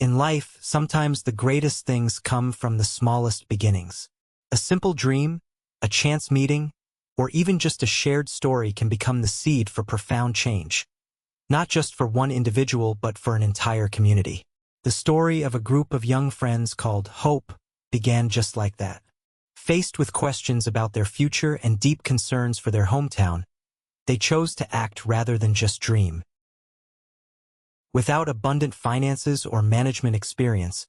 In life, sometimes the greatest things come from the smallest beginnings. A simple dream, a chance meeting, or even just a shared story can become the seed for profound change. Not just for one individual, but for an entire community. The story of a group of young friends called Hope began just like that. Faced with questions about their future and deep concerns for their hometown, they chose to act rather than just dream. Without abundant finances or management experience,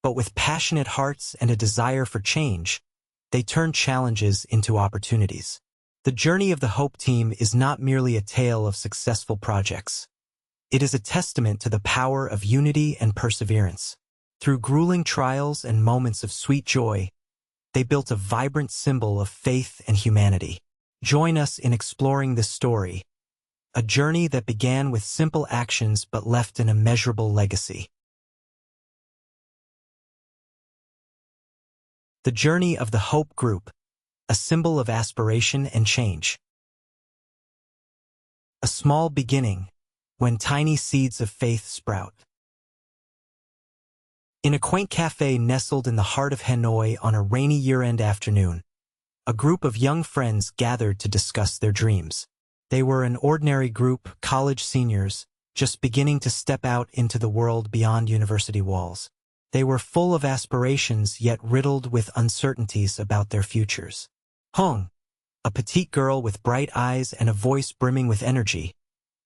but with passionate hearts and a desire for change, they turned challenges into opportunities. The journey of the Hope team is not merely a tale of successful projects. It is a testament to the power of unity and perseverance. Through grueling trials and moments of sweet joy, they built a vibrant symbol of faith and humanity. Join us in exploring this story, a journey that began with simple actions but left an immeasurable legacy. The journey of the Hope Group, a symbol of aspiration and change. A small beginning, when tiny seeds of faith sprout. In a quaint cafe nestled in the heart of Hanoi on a rainy year-end afternoon, a group of young friends gathered to discuss their dreams. They were an ordinary group, college seniors, just beginning to step out into the world beyond university walls. They were full of aspirations yet riddled with uncertainties about their futures. Hong, a petite girl with bright eyes and a voice brimming with energy,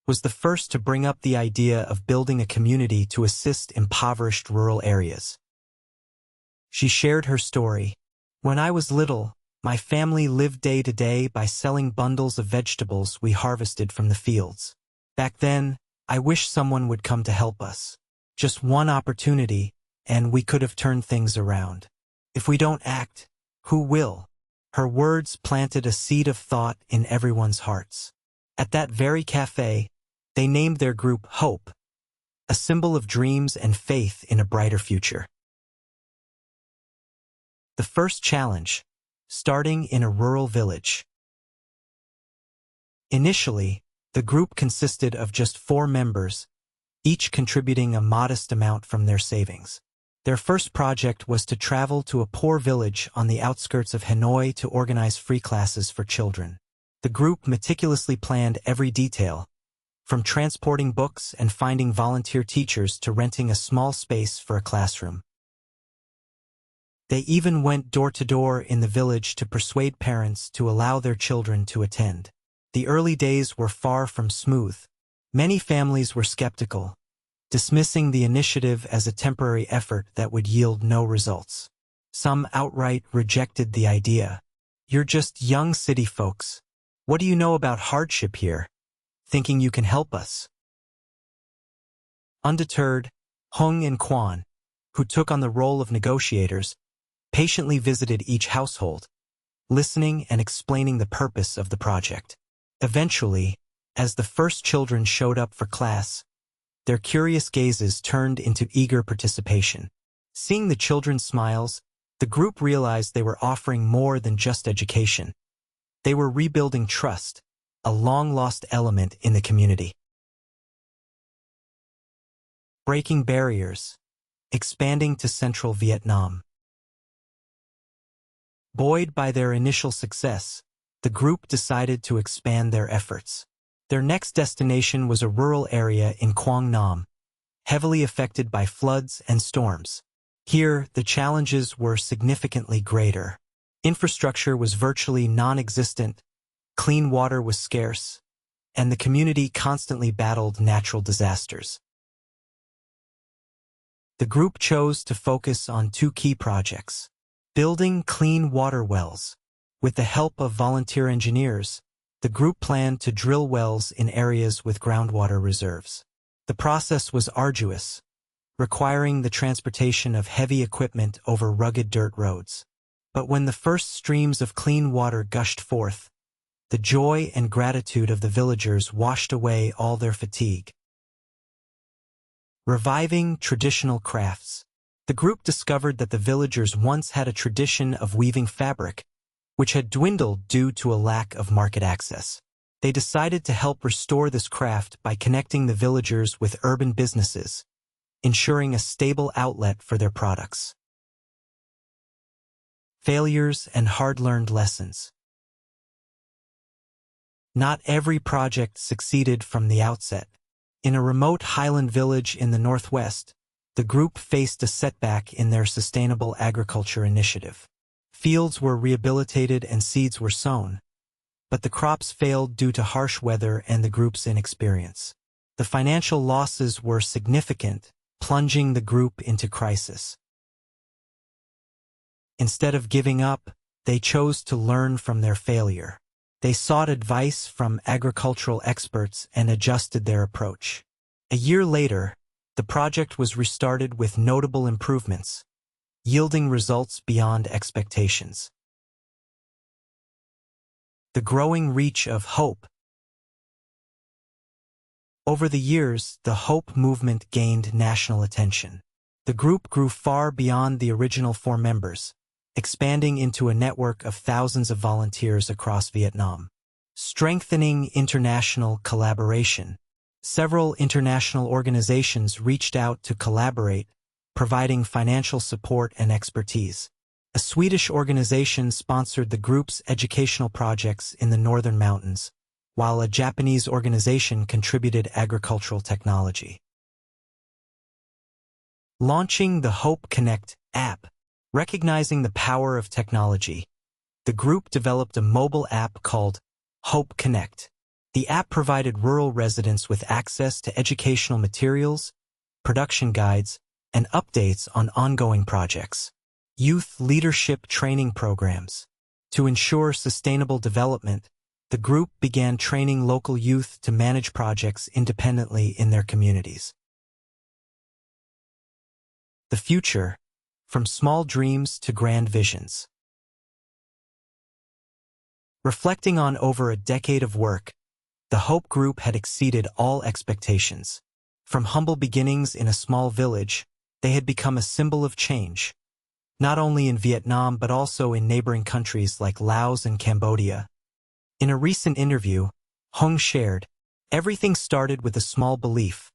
was the first to bring up the idea of building a community to assist impoverished rural areas. She shared her story. "When I was little, my family lived day to day by selling bundles of vegetables we harvested from the fields. Back then, I wished someone would come to help us. Just one opportunity, and we could have turned things around. If we don't act, who will?" Her words planted a seed of thought in everyone's hearts. At that very cafe, they named their group Hope, a symbol of dreams and faith in a brighter future. The first challenge, starting in a rural village. Initially, the group consisted of just 4 members, each contributing a modest amount from their savings. Their first project was to travel to a poor village on the outskirts of Hanoi to organize free classes for children. The group meticulously planned every detail, from transporting books and finding volunteer teachers to renting a small space for a classroom. They even went door to door in the village to persuade parents to allow their children to attend. The early days were far from smooth. Many families were skeptical, dismissing the initiative as a temporary effort that would yield no results. Some outright rejected the idea. "You're just young city folks. What do you know about hardship here? Thinking you can help us?" Undeterred, Hong and Quan, who took on the role of negotiators, patiently visited each household, listening and explaining the purpose of the project. Eventually, as the first children showed up for class, their curious gazes turned into eager participation. Seeing the children's smiles, the group realized they were offering more than just education. They were rebuilding trust, a long-lost element in the community. Breaking barriers, expanding to central Vietnam. Buoyed by their initial success, the group decided to expand their efforts. Their next destination was a rural area in Quang Nam, heavily affected by floods and storms. Here, the challenges were significantly greater. Infrastructure was virtually non-existent, clean water was scarce, and the community constantly battled natural disasters. The group chose to focus on 2 key projects: building clean water wells. With the help of volunteer engineers, the group planned to drill wells in areas with groundwater reserves. The process was arduous, requiring the transportation of heavy equipment over rugged dirt roads. But when the first streams of clean water gushed forth, the joy and gratitude of the villagers washed away all their fatigue. Reviving traditional crafts. The group discovered that the villagers once had a tradition of weaving fabric, which had dwindled due to a lack of market access. They decided to help restore this craft by connecting the villagers with urban businesses, ensuring a stable outlet for their products. Failures and hard-learned lessons. Not every project succeeded from the outset. In a remote highland village in the northwest, the group faced a setback in their sustainable agriculture initiative. Fields were rehabilitated and seeds were sown, but the crops failed due to harsh weather and the group's inexperience. The financial losses were significant, plunging the group into crisis. Instead of giving up, they chose to learn from their failure. They sought advice from agricultural experts and adjusted their approach. A year later, the project was restarted with notable improvements, yielding results beyond expectations. The growing reach of Hope. Over the years, the Hope movement gained national attention. The group grew far beyond the original 4 members, expanding into a network of thousands of volunteers across Vietnam. Strengthening international collaboration. Several international organizations reached out to collaborate, providing financial support and expertise. A Swedish organization sponsored the group's educational projects in the northern mountains, while a Japanese organization contributed agricultural technology. Launching the Hope Connect app. Recognizing the power of technology, the group developed a mobile app called Hope Connect. The app provided rural residents with access to educational materials, production guides, and updates on ongoing projects. Youth leadership training programs. To ensure sustainable development, the group began training local youth to manage projects independently in their communities. The future. From small dreams to grand visions. Reflecting on over a decade of work, the Hope Group had exceeded all expectations. From humble beginnings in a small village, they had become a symbol of change, not only in Vietnam but also in neighboring countries like Laos and Cambodia. In a recent interview, Hung shared, "Everything started with a small belief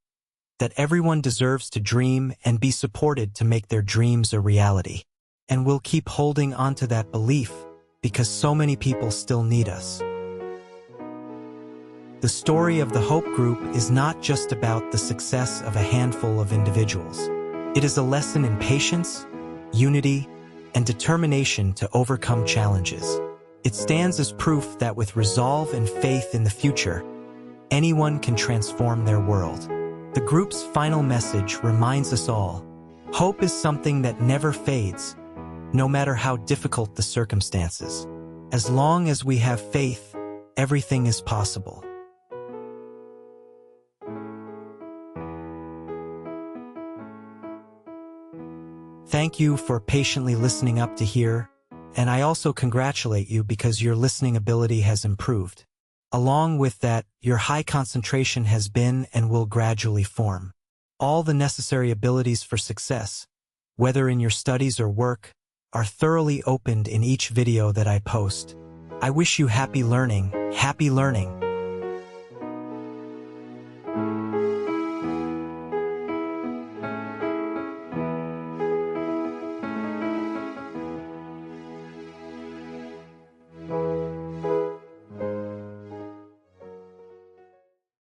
that everyone deserves to dream and be supported to make their dreams a reality. And we'll keep holding on to that belief because so many people still need us." The story of the Hope Group is not just about the success of a handful of individuals. It is a lesson in patience, unity, and determination to overcome challenges. It stands as proof that with resolve and faith in the future, anyone can transform their world. The group's final message reminds us all, hope is something that never fades, no matter how difficult the circumstances. As long as we have faith, everything is possible. Thank you for patiently listening up to here, and I also congratulate you because your listening ability has improved. Along with that, your high concentration has been and will gradually form. All the necessary abilities for success, whether in your studies or work, are thoroughly opened in each video that I post. I wish you happy learning,